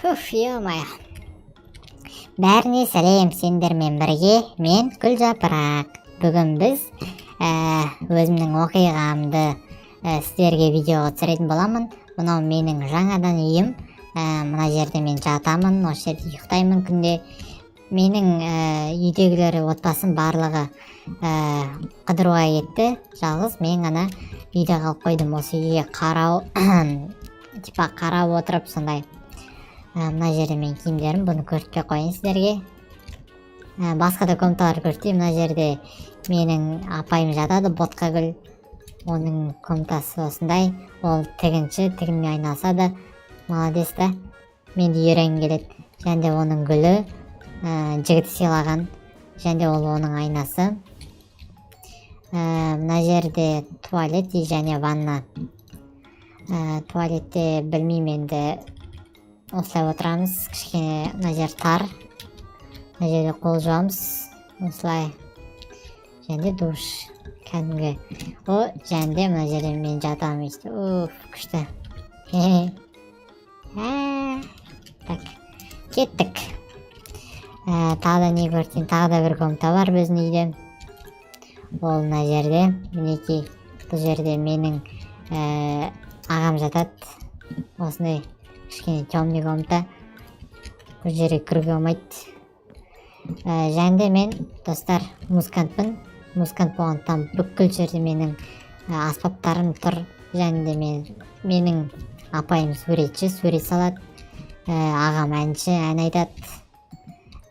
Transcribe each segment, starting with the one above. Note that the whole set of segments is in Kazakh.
Ё-моё. Бәріне сәлем, сендермен бірге мен Гүлжапырақ. Бүгін біз өзімнің оқиғамды сіздерге видеоға түсіретін боламын. Мынау менің жаңадан үйім. Мына жерде мен жатамын, осы жерде ұйықтаймын күнде. Менің үйдегілері, отбасым барлығы қыдыруға кетті. Жалғыз мен ғана үйде қалып қойдым. Осы үйге қарап отырып сондай. Мына жерде мен киімдерім, бұны көрсетпей қойын сіздерге. Басқа да комнаталар көрсетейін. Мына жерде менің апайым жатады, Ботқагүл. Оның комнатасы осындай. Ол тігінші, тігінмен айналысады. Молодец та. Менде үйренгім келеді. Және оның гүлі, жігіт сыйлаған. Және ол оның айнасы. Мына жерде туалет және ванна. Туалетте білмеймін енді. Осылай отырамыз, кішкене мына жер тар. Мына жерде қол жуамыз, осылай. Және душ, кәдімгі. Және мына жерде мен жатамын. Күшті. Так, кеттік. Тағы да не көрсетейін, тағы да бір комната бар біздің үйде. Ол мына жерде, мінекей, бұл жерде менің ағам жатады. Осындай кішкене темный комната. Бұл жерге кіруге болмайды. Және мен, достар, музыкантпын. Музыкант болғандықтан бүкіл жерде менің аспаптарым тұр. Және менің апайым суретші, сурет салады. Ағам әнші, ән айтады.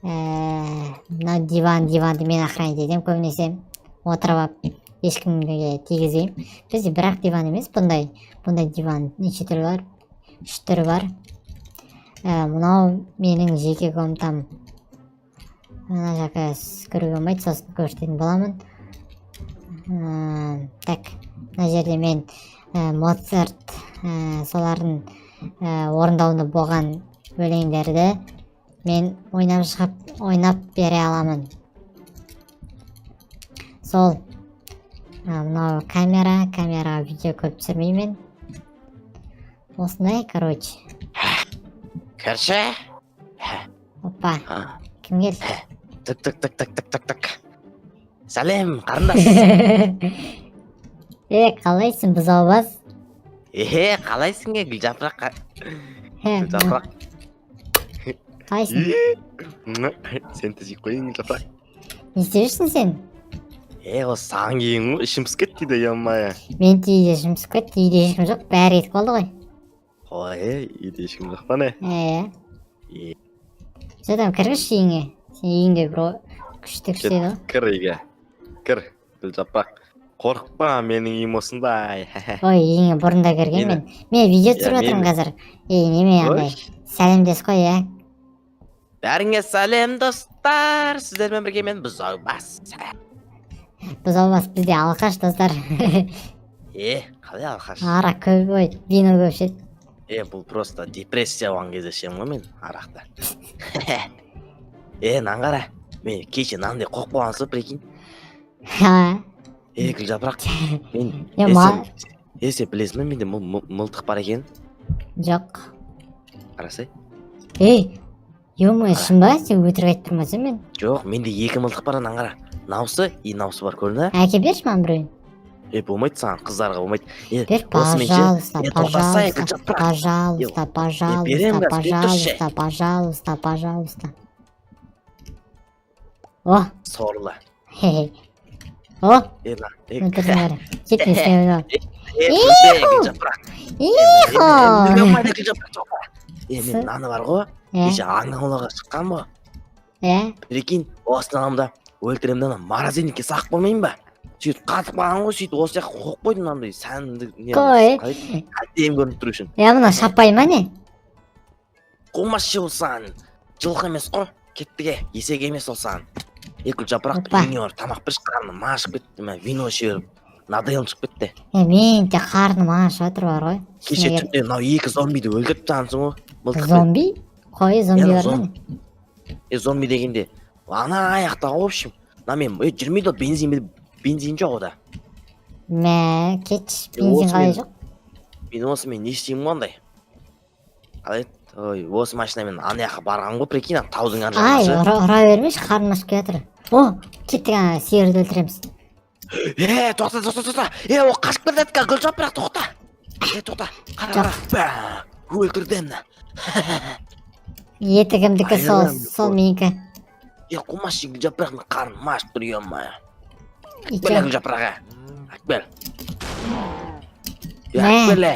Мынау диванды мен охранять етемін көбінесе. Отырып алып, ешкімге тигізбеймін. Бізде бірақ диван емес, бұндай диван неше түрі бар? 3 түрі бар. Мынау менің жеке комнатам. Мына жаққа кіруге болмайды, сосын көрсететін боламын. Так, мына жерде мен Моцарт солардың орындауында болған өлеңдерді мен ойнап бере аламын. Сол. Мынау камераға видео көп түсірмеймін. Осындай, короче. Кірші? Опа, кім келді? Тік. Сәлем, қарындас. Қалайсың, бұзаубас? Қалайсың Гүлжапырақ? Гүлжапырақ. Қалайсың? Сен тізіп қойын Гүлжапырақ. Не істеп сен? Осы саған кейін ішім пісіп кетті дейді, еммая. Мен үйде ішім пісіп кетті, үйде ешкім жоқ, бәрі етіп қалды ғой. Үйде ешкім жоқ па не? Жадам, кіргізші үйіңе. Сен үйіңде бір күшті еді. Кір үйге. Кір, Гүлжапырақ. Қорықпа, менің үйім осындай. Ой, үйіңе бұрында кірген мен. Мен видео түсіріп отырмын қазір. Неме андай, сәлемдес қой, Бәріңе сәлем, достар. Сіздермен бірге мен бұзаубас. Бұзаубас, бізде алқаш, достар. Қалай алқаш? Арақ көп, ой, вино көп шет. Бұл просто депрессия болған кезде ішемін ғой мен арақты. Нан мен кеше нандай қоқ болғансыз, прикинь. Гүлжапырақ, сен білесің бе, менде мылтық бар екен? Жоқ. Қарасай. Ё-моё, шын ба? Сен өтірік айтып тұрмасың мен? Жоқ, менде 2 мылтық бар, нан Наусы бар, көрдің? Әке берші маған біреуін. Болмайды саған, қыздарға болмайды. Бер, пожалуйста. О! Сорлы. О! Кетпе, істемеді. Мен наны бар ғой, кеше аңнаулаға шыққан ба? Прикинь, осы нанымда өлтіремді маразенікке сақ болмайын ба? Сөйтіп қатып қалған ғой, сөйтіп осы жаққа қоқ қойдым нандай сәнді әдем көрініп тұру үшін. Мына шаппай ма не? Қомашы олсан, жылқы емес қой, кеттіге, есек емес олсан. Гүлжапырақ, үйіне бар, тамақ бір қарным ашып кетті, вино шеріп, надайым шығып кетті. Мен де қарным ашып отыр бар ғой. Кеше түнде мынау 2 зомбиді өлтіріп тағансың ғой. Зомби? Қой, зомби бар ма не? Зомби дегенде, ана аяқта ғой, в общем. Мен жүрмейді, бензин жоқ ода. Кетші, бензин қалай жоқ? Мен не істеймін ондай? Қалай ой осы машинамен ана жаққа барған ғой, прикинь, таудың ар Ай, жағына. ұра бермеші, қарным ашып келатыр. О, кеттік, ана сиырды өлтіреміз. Тоқта. Ол қашып келе жатқан Гүлжапырақ, тоқта. Тоқта. Қара. Өлтірдім мына. Еті кімдікі, сол менікі. Қумашы Гүлжапырақтың қарным ашып тұр, ема. Икеу. Әкбел Гүлжапырақ, әкбел. Мә. Әкбеле.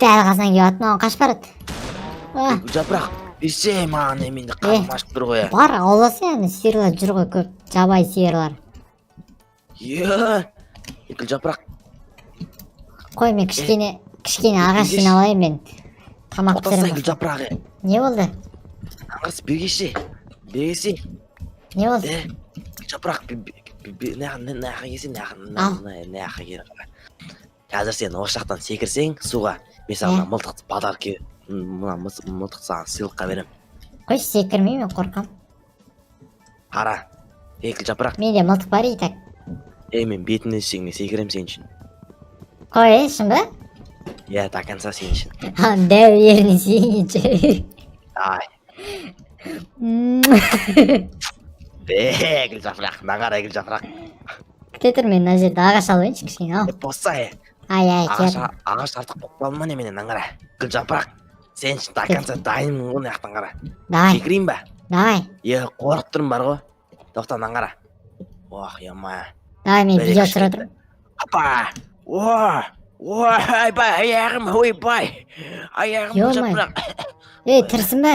Дәл қазан келіп маған қашып барады. Гүлжапырақ, берсе маған еменде қарным ашып тұр ғой. Бар, ауласы яғни сиырлар жүр ғой көп, жабай сиырлар. Гүлжапырақ. Қой, мен кішкене ағаш жинап алайын мен. Тамақ Отасай пісіремін. Гүлжапырақ. Не болды? Аңғарсы бергеші. Не болды? Гүлжапырақ, нәқа келсен, нәқа кел. Қазір сен осы жақтан секірсең суға, мен саған мылтықты подарки, мылтықты саған сыйлыққа берем. Қой, секірмеймін, қорқам. Қара, Гүлжапырақ. Менде мылтық бар итак. Мен бетіңнен түсең, мен секірем сен үшін. Қой, шын ба? До конца сен үшін. Дәу еріне сүйінші. Ай. Гүлжапырақ, нағара Гүлжапырақ. Күте тұр, мен мына жерде ағаш алайыншы кішкене, ал. Босай. Ай, кел. Ағаш артық болып қалды ма неменен, нағара. Гүлжапырақ, сен үшін до конца дайынмын ғой, наяқтан қара. Давай, Секірейін ба? давай. Қорқып тұрмын бар ғой. Тоқта, нағара. Ох, ема. Давай, мен видео түсіріп отырмын. Апа! Ойбай, аяғым, ойбай. Аяғым Гүлжапырақ. Тірсін ба?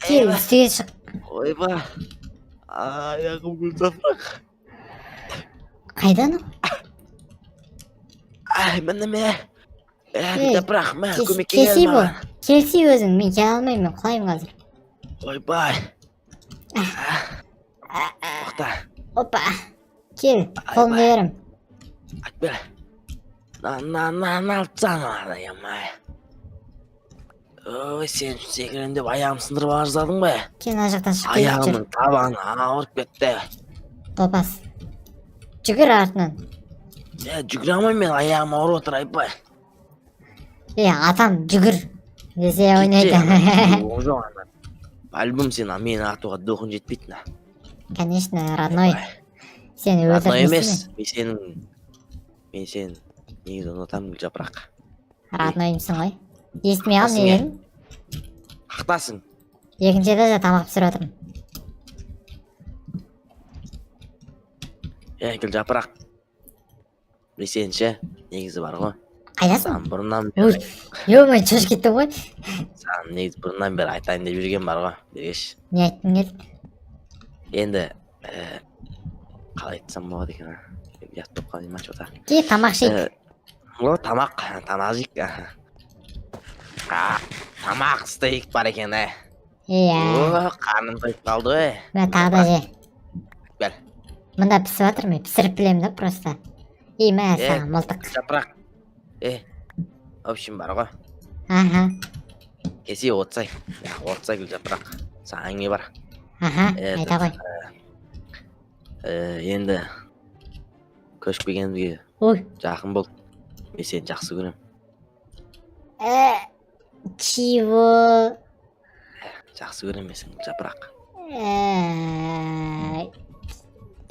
Кел, үстіге шық. Ойбай. Аяғым Гүлжапырақ. Қайдан ол? Міне ме. Гүлжапырақ, мен көмекке Келсей келдің бұл. маған. Келсей өзің, мен келе алмаймын, мен құлаймын қазір. Ойбай. Тоқта. Опа. Кел, қолымды берім. Әкбел. Налцан ана, емай. Ой, сен секірем деп аяғым сындырып аждадың ба? Кел, ана жақтан шығып келіп жүр. Аяғымның табаны ауырып кетті. Топас. Жүгір артынан. Жүгіре алмайм мен, аяғым ауырып отыр, айбай. Атам, жүгір. Десе ойнайды. Альбом сен мені атуға дұғын жетпейтін. Конечно, родной. Сені Родной өлтірмесін. емес, мен сен негізі ұнатамын Гүлжапырақ. Роднойымсың ғой. Естімей ал, не дедің? Қақтасың. Екінші этажда тамақ пісіріп отырмын. Гүлжапырақ. Білсенші, негізі бар ғой. Қайдасың? Саған бұрыннан Ой, шош кеттің ғой. Саған негізі бұрыннан бері айтайын деп жүрген бар ғой. Бергеш. Не айттың еді? Енді қалай айтсам болады екен, ұят болып қалайын ма что-то. Ке, тамақ жейік. Тамақ жейік. Тамақ стейк бар екен, Иә. Қарным тойып қалды ғой. Мына тағы да же. Бәл. Мында пісіп жатыр, мен пісіріп білемін да просто. Мә, саған мылтық. Жапырақ. В общем бар ғой. Аха. Кесе отсай. Отсай Гүлжапырақ. Саған әңгіме бар. Аха, айта ғой. Енді көшіп келгенімізге Ой. жақын бол. Мен сені жақсы көрем. Чего? Жақсы көрем мен сені Гүлжапырақ.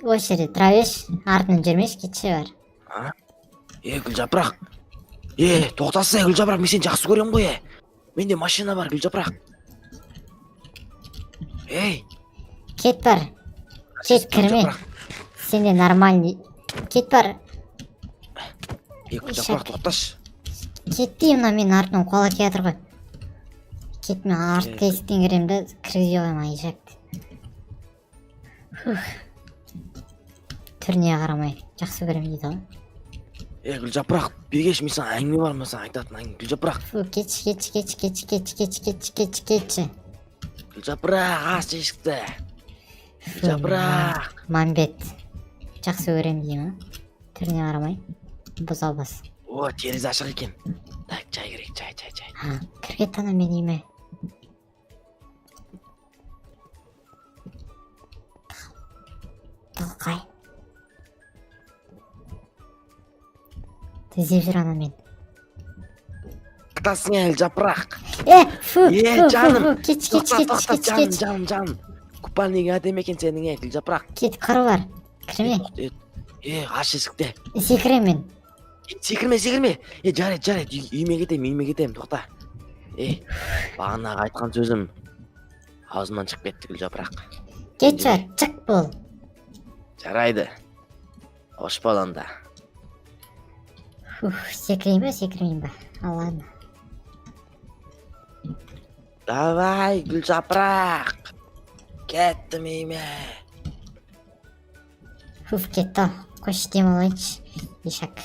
Осы жерде тұра берші, артынан жүрмеші, кетші бар. Гүлжапырақ. Тоқтасай Гүлжапырақ, мен сені жақсы көрем ғой. Менде машина бар Гүлжапырақ. Кет бар. Кет, кірме. Сенде нормальный. Кет бар. Гүлжапырақ, тоқташы. Кетті, мына мен артынан қуала келатыр ғой. Кет, мен артқы есіктен кіремді, кіргізе қоймай жақты. Түріне қарамай, жақсы көрем дейді ғой. Гүлжапырақ, бергеш, мен саған әңгіме бар, мен саған айтатын әңгіме. Гүлжапырақ. Кетші. Гүлжапырақ, аш ешікті. Гүлжапырақ. Мамбет. Жақсы көрем деймін. Түріне қарамай. Бұзау бас. Терезе ашық екен. Так, чай керек, чай. Кіргет ана мен үйме. Талқай. Тізеп жүр ана мен. Қытасың Гүлжапырақ. Жаным. Кет. Жаным. Купальник әдемі екен сенің, Гүлжапырақ. Кет, қару бар. Кірме. Аш есікте. Секірем мен. Секірме. Жарайды. Үйіме кетем, тоқта. Бағанағы айтқан сөзім аузымнан шығып кетті, Гүлжапырақ. Кет жар, шық бол. Жарайды. Хош бол анда. Секірейін ба? Ал, ладно. Давай, Гүлжапырақ. Кеттім үйіме. Кетті. Қойшы демалайыншы. Ешак.